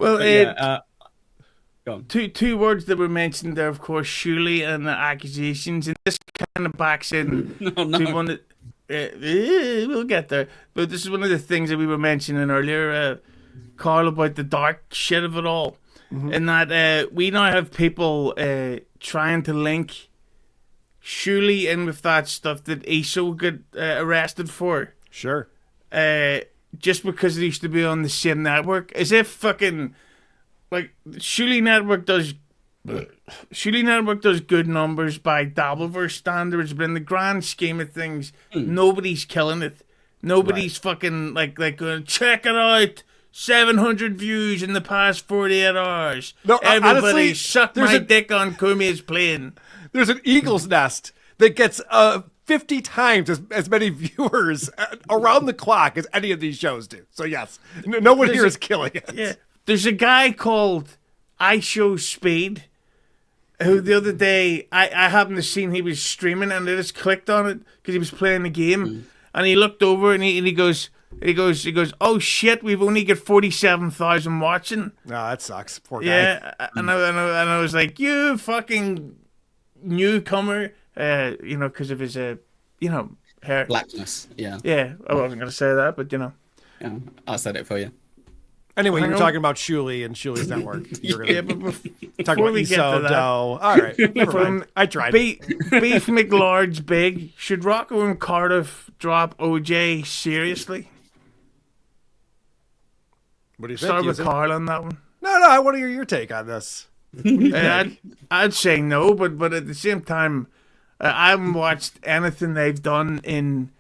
Well, Go on. two words that were mentioned there, of course, Shuli and the accusations, and this kind of backs in No, to no. one that we'll get there. But this is one of the things that we were mentioning earlier, Karl, about the dark shit of it all, in that we now have people trying to link Shuli in with that stuff that Iso got arrested for. Sure. Just because it used to be on the same network, as if fucking like Shuli Network does good numbers by DabbleVerse standards, but in the grand scheme of things, nobody's killing it. Nobody's fucking like going, check it out. 700 views in the past 48 hours. No, Everybody honestly, suck my dick on Kumi's plane. There's an eagle's nest that gets 50 times as many viewers around the clock as any of these shows do. So yes, no one here is killing it. Yeah, there's a guy called I Show Speed who the other day I happened to see he was streaming, and I just clicked on it because he was playing the game, and he looked over and he goes, oh shit, we've only got 47,000 watching. No, that sucks. Poor guy. Yeah, and I was like, you fucking newcomer, because of his hair. Blackness. Yeah. Yeah, I wasn't gonna say that, but Yeah. I said it for you. Anyway, Hang you're on. talking about Shuli and Shuli's network. You're yeah, gonna but talk before about we get to Iso, that, Doe. All right, never mind. I tried. Beef McLard's big. Should Rocco and Cardiff drop OJ seriously? What do you think? Start with Hughezy? Karl on that one. No, I want to hear your take on this. I'd say no, but at the same time, I haven't watched anything they've done in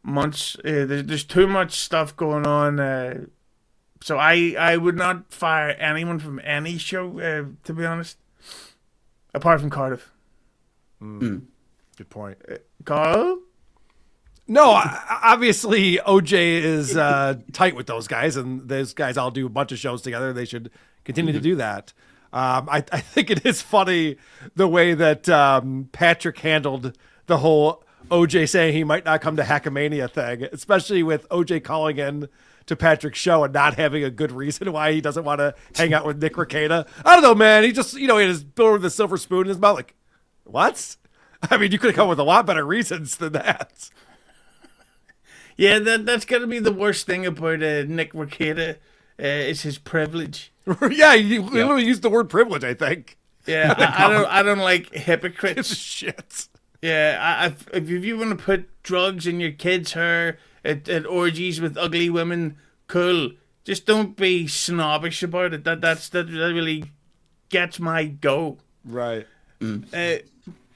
months. There's too much stuff going on. So I would not fire anyone from any show, to be honest, apart from Cardiff. Good point. Carl? No, obviously OJ is tight with those guys, and those guys all do a bunch of shows together. They should continue to do that. I think it is funny the way that Patrick handled the whole OJ saying he might not come to Hackamania thing, especially with OJ calling in to Patrick's show and not having a good reason why he doesn't want to hang out with Nick Rekieta. I don't know, man. He just, he had his bill with a silver spoon in his mouth. Like, what? I mean, you could have come with a lot better reasons than that. Yeah, that's got to be the worst thing about Nick Rekieta, is his privilege. Yeah, you literally used the word privilege, I think. Yeah, I don't like hypocrites. Shit. Yeah, if you want to put drugs in your kid's hair at orgies with ugly women, cool. Just don't be snobbish about it. That really gets my go. Right. But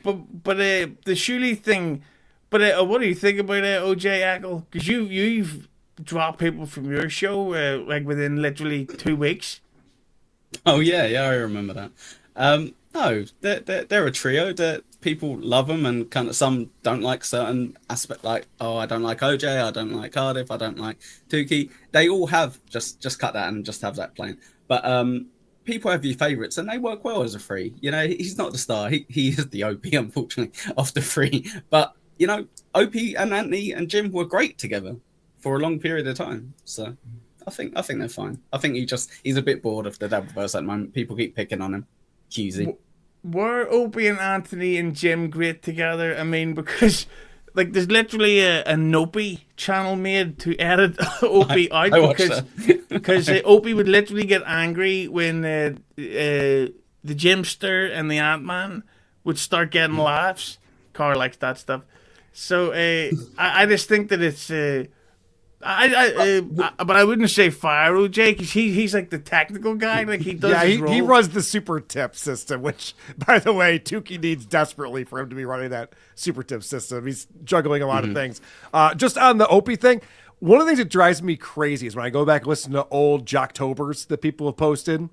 the Shuli thing. But what do you think about OJ Ekul? Because you've dropped people from your show like within literally 2 weeks. Oh yeah, I remember that. No, they're a trio that people love them, and kind of some don't like certain aspect. Like, oh, I don't like OJ, I don't like Cardiff, I don't like Tukey. They all have just cut that and just have that playing. But people have your favourites, and they work well as a free. He's not the star. He is the OP, unfortunately, off the free. But OP and Anthony and Jim were great together for a long period of time. So I think they're fine. I think he's a bit bored of the DabbleVerse at the moment. People keep picking on him. Hughezy. Were Opie and Anthony and Jim great together? I mean, because like there's literally a Nopey channel made to edit Opie out because Opie would literally get angry when the Jimster and the Ant-Man would start getting laughs. Karl likes that stuff. So I just think that it's but I wouldn't say fire OJ because he's like the technical guy. Like he does. Yeah, his role. he runs the super tip system, which, by the way, Tukey needs desperately for him to be running that super tip system. He's juggling a lot of things. Just on the Opie thing, one of the things that drives me crazy is when I go back and listen to old Jocktobers that people have posted,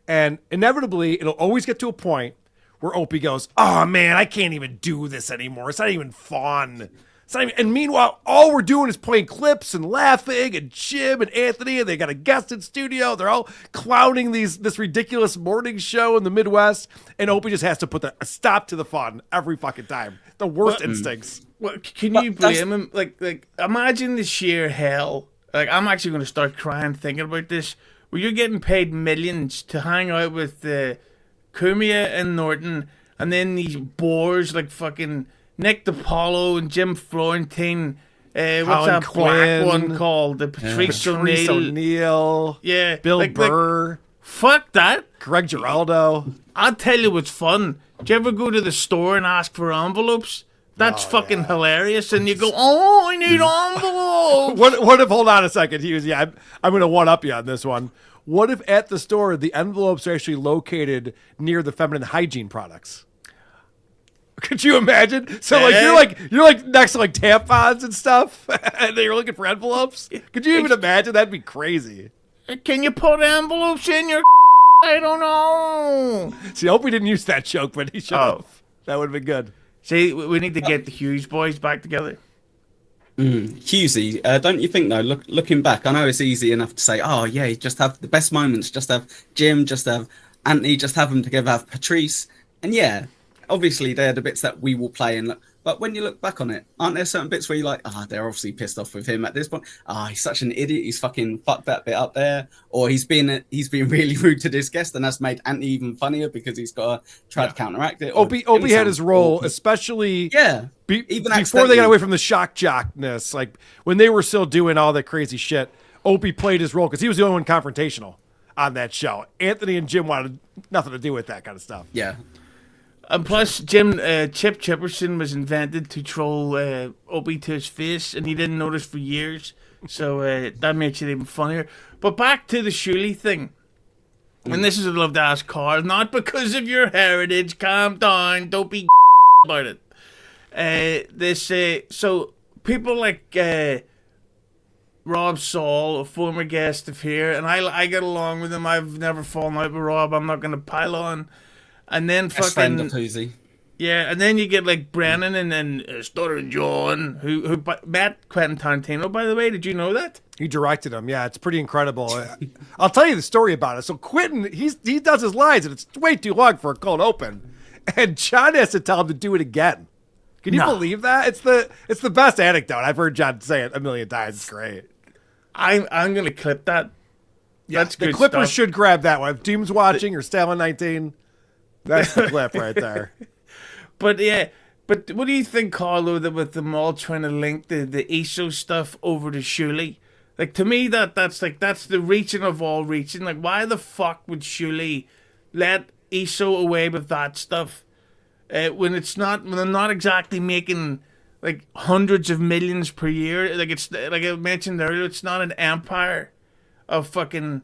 and inevitably it'll always get to a point where Opie goes, "Oh man, I can't even do this anymore. It's not even fun." And meanwhile, all we're doing is playing clips and laughing, and Jim and Anthony, and they got a guest in studio. They're all clowning this ridiculous morning show in the Midwest, and Opie just has to put a stop to the fun every fucking time. The worst instincts. Well, can you blame him? Like, imagine the sheer hell. Like, I'm actually going to start crying thinking about this. where you're getting paid millions to hang out with Cumia and Norton, and then these boars like fucking Nick DiPaolo and Jim Florentine. What's that Quinn, black one called? The Patrice O'Neill. Yeah. Bill Burr. Fuck that. Greg Giraldo. I'll tell you what's fun. Do you ever go to the store and ask for envelopes? That's fucking hilarious. And you go, I need envelopes. What if, hold on a second, Hughezy, I'm going to one-up you on this one. What if at the store, the envelopes are actually located near the feminine hygiene products? Could you imagine? So you're like next to like tampons and stuff, and you're looking for envelopes. Could you even imagine? That'd be crazy. Can you put envelopes in your? I don't know. See, I hope we didn't use that joke, but he should have. That would have been good. See, we need to get the Hughes boys back together. Hughezy, don't you think though? Looking back, I know it's easy enough to say, "Oh yeah, just have the best moments, just have Jim, just have Anthony, just have them together, have Patrice," and yeah. Obviously, they're the bits that we will play and look. But when you look back on it, aren't there certain bits where you're like, they're obviously pissed off with him at this point. He's such an idiot. He's fucking fucked that bit up there. Or he's been really rude to this guest, and that's made Anthony even funnier because he's got to try to counteract it. Opie had his role, especially even before they got away from the shock jockness. Like when they were still doing all that crazy shit, Opie played his role because he was the only one confrontational on that show. Anthony and Jim wanted nothing to do with that kind of stuff. Yeah. And plus, Chip Chipperson was invented to troll Opie to his face, and he didn't notice for years. So that makes it even funnier. But back to the Shuli thing. And this is what I'd love to ask Karl. Not because of your heritage. Calm down. Don't be about it. So people like Rob Saul, a former guest of here, and I get along with him. I've never fallen out with Rob. I'm not going to pile on. And then fucking yeah, and then you get like Brennan and then Stuttering John, who met Quentin Tarantino. By the way, did you know that he directed him? Yeah, it's pretty incredible. I'll tell you the story about it. So Quentin, he does his lines, and it's way too long for a cold open, and John has to tell him to do it again. Can you believe that? It's the best anecdote. I've heard John say it a million times. It's great. I'm gonna clip that. Yeah, that's good. The clippers should grab that one. If Team's watching or Stalin 19. That's the clip right there. But what do you think, Karl, with them all trying to link the ESO stuff over to Shuli? Like, to me, that's the reaching of all reaching. Like, why the fuck would Shuli let ESO away with that stuff when they're not exactly making like hundreds of millions per year? Like, it's like I mentioned earlier, it's not an empire of fucking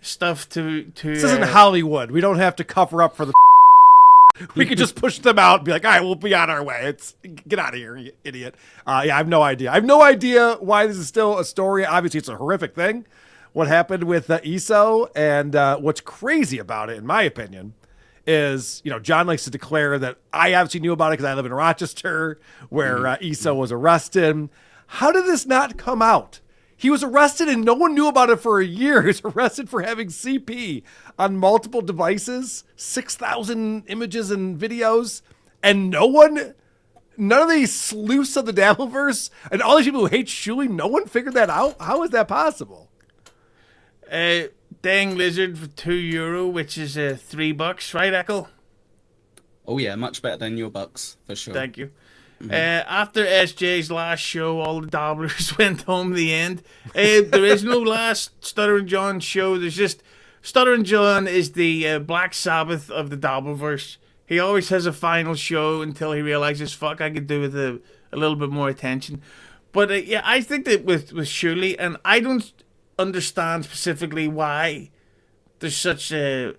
stuff to. This isn't Hollywood. We don't have to cover up for the. We could just push them out and be like, all right, we'll be on our way. Get out of here, you idiot. I have no idea. I have no idea why this is still a story. Obviously, it's a horrific thing, what happened with ESO. And what's crazy about it, in my opinion, is, John likes to declare that I obviously knew about it because I live in Rochester, where ESO was arrested. How did this not come out? He was arrested and no one knew about it for a year. He was arrested for having CP on multiple devices, 6,000 images and videos, and none of these sleuths of the DabbleVerse and all these people who hate Shuli, no one figured that out? How is that possible? Dang Lizard for €2, which is $3, right, Ekul? Oh yeah, much better than your bucks, for sure. Thank you. After SJ's last show, all the dabblers went home the end. There is no last Stuttering John show. There's just Stuttering John is the Black Sabbath of the DabbleVerse. He always has a final show until he realizes, fuck, I could do with a little bit more attention. But I think that with Shuli, and I don't understand specifically why there's such a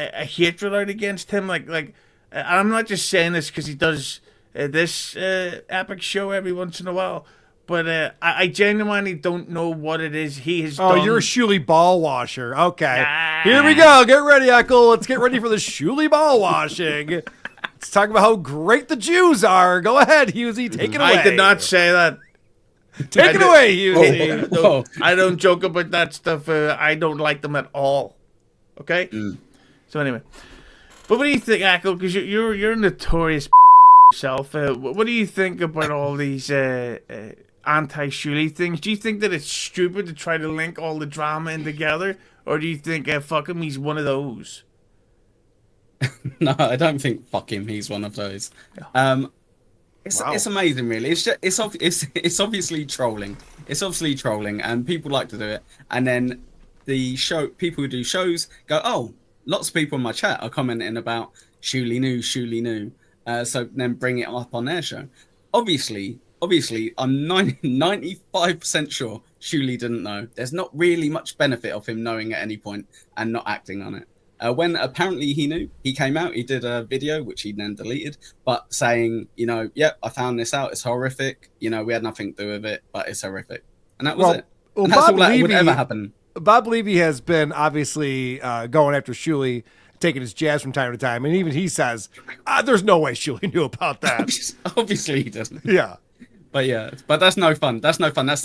hatred out against him. Like I'm not just saying this because he does this epic show every once in a while, but I genuinely don't know what it is he has done. Oh, you're a Shuli ball washer. Okay. Here we go. Get ready, Ekul. Let's get ready for the Shuli ball washing. Let's talk about how great the Jews are. Go ahead, Hughezy. Take it away. I did not say that. Take it away, Hughezy. I don't joke about that stuff. I don't like them at all. Okay? So anyway. But what do you think, Ekul? Because you're a notorious yourself. What do you think about all these anti-Shuli things. Do you think that it's stupid to try to link all the drama in together, or do you think, fuck him, he's one of those? No, I don't think fuck him, he's one of those. It's amazing, really. It's obviously trolling. It's obviously trolling, and people like to do it. And then people who do shows go, oh, lots of people in my chat are commenting about Shuli knew. So then bring it up on their show. Obviously, I'm 95% sure Shuli didn't know. There's not really much benefit of him knowing at any point and not acting on it. When apparently he knew, he came out, he did a video, which he then deleted, but saying, I found this out, it's horrific, we had nothing to do with it, but it's horrific. And that was it. And that's all that would ever happen. Bob Levy has been obviously going after Shuli, taking his jabs from time to time, and even he says, there's no way Shuli knew about that. Obviously he doesn't. Yeah. But that's no fun. That's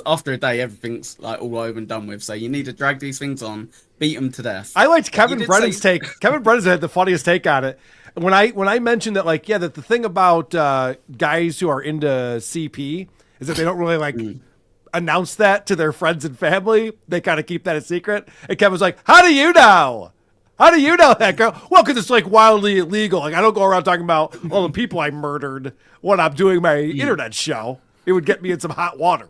after a day, everything's like all over and done with. So you need to drag these things on, beat them to death. I liked Kevin Brennan's take. Kevin Brennan had the funniest take on it. When I mentioned that, that the thing about guys who are into CP is that they don't really announce that to their friends and family. They kind of keep that a secret. And Kevin was like, "How do you know? How do you know that, girl?" Well, because it's wildly illegal. I don't go around talking about all the people I murdered when I'm doing my internet show. It would get me in some hot water,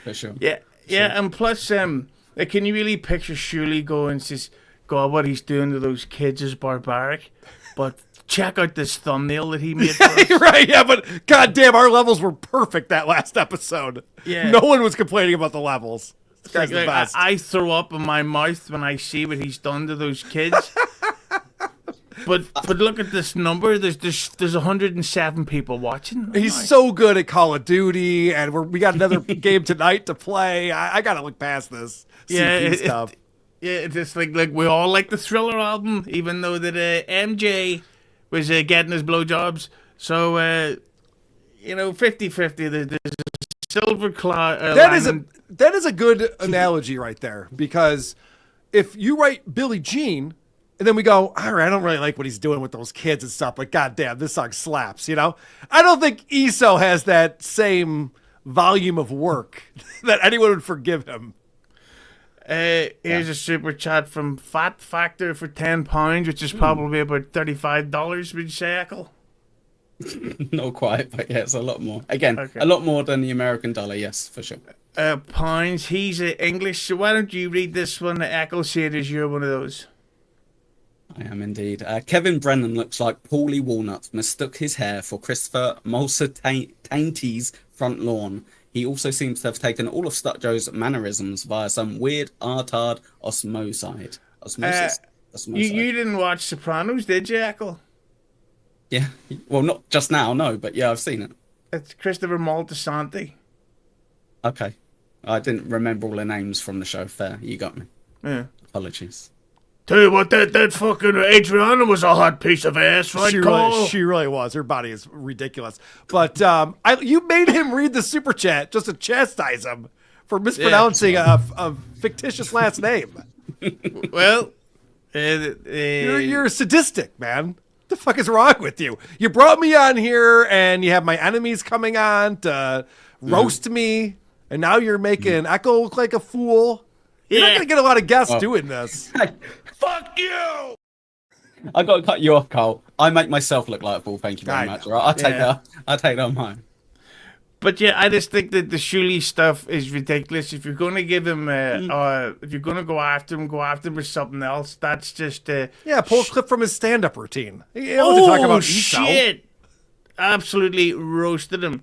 For sure. Yeah, and plus, can you really picture Shuli going, says, God, what he's doing to those kids is barbaric, but check out this thumbnail that he made for us. Right, yeah, but goddamn, our levels were perfect that last episode. Yeah. No one was complaining about the levels. This guy's the best. I throw up in my mouth when I see what he's done to those kids. But look at this number. There's 107 people watching. He's so good at Call of Duty, and we got another game tonight to play. I gotta look past this CP stuff. It's just like we all like the Thriller album, even though that MJ was getting his blowjobs. So 50-50. There's a silver claw. That is a good analogy right there, because if you write Billie Jean. And then we go, all right, I don't really like what he's doing with those kids and stuff, but goddamn, this song slaps, I don't think ESO has that same volume of work that anyone would forgive him. Here's a super chat from Fat Factor for £10, which is probably about $35, would you say, Ekul? Not quite, but yeah, it's a lot more. Again, a lot more than the American dollar, yes, for sure. Pounds, he's English, so why don't you read this one? Ekul said as you're one of those. I am indeed. Kevin Brennan looks like Paulie Walnut mistook his hair for Christopher Molsa-Tainty's front lawn. He also seems to have taken all of Stutjo's mannerisms via some weird artard osmosis. You didn't watch Sopranos, did you, Ekul? Yeah. Well, not just now, no, but yeah, I've seen it. It's Christopher Moltisanti. Okay. I didn't remember all the names from the show. Fair, you got me. Yeah. Apologies. Tell you what, that fucking Adriana was a hot piece of ass, right, Karl? She really was. Her body is ridiculous. But you made him read the super chat just to chastise him for mispronouncing a fictitious last name. Well, you're sadistic, man. What the fuck is wrong with you? You brought me on here, and you have my enemies coming on to roast me, and now you're making Ekul look like a fool. You're not going to get a lot of guests doing this. Fuck you! I got to cut you off, Karl. I make myself look like a fool. Thank you very much. Right, I'll take that. I'll take that on mine. But yeah, I just think that the Shuli stuff is ridiculous. If you're going to give him, if you're going to go after him with something else. That's just pull a clip from his stand-up routine. He wasn't talking about ESO. Shit! Absolutely roasted him.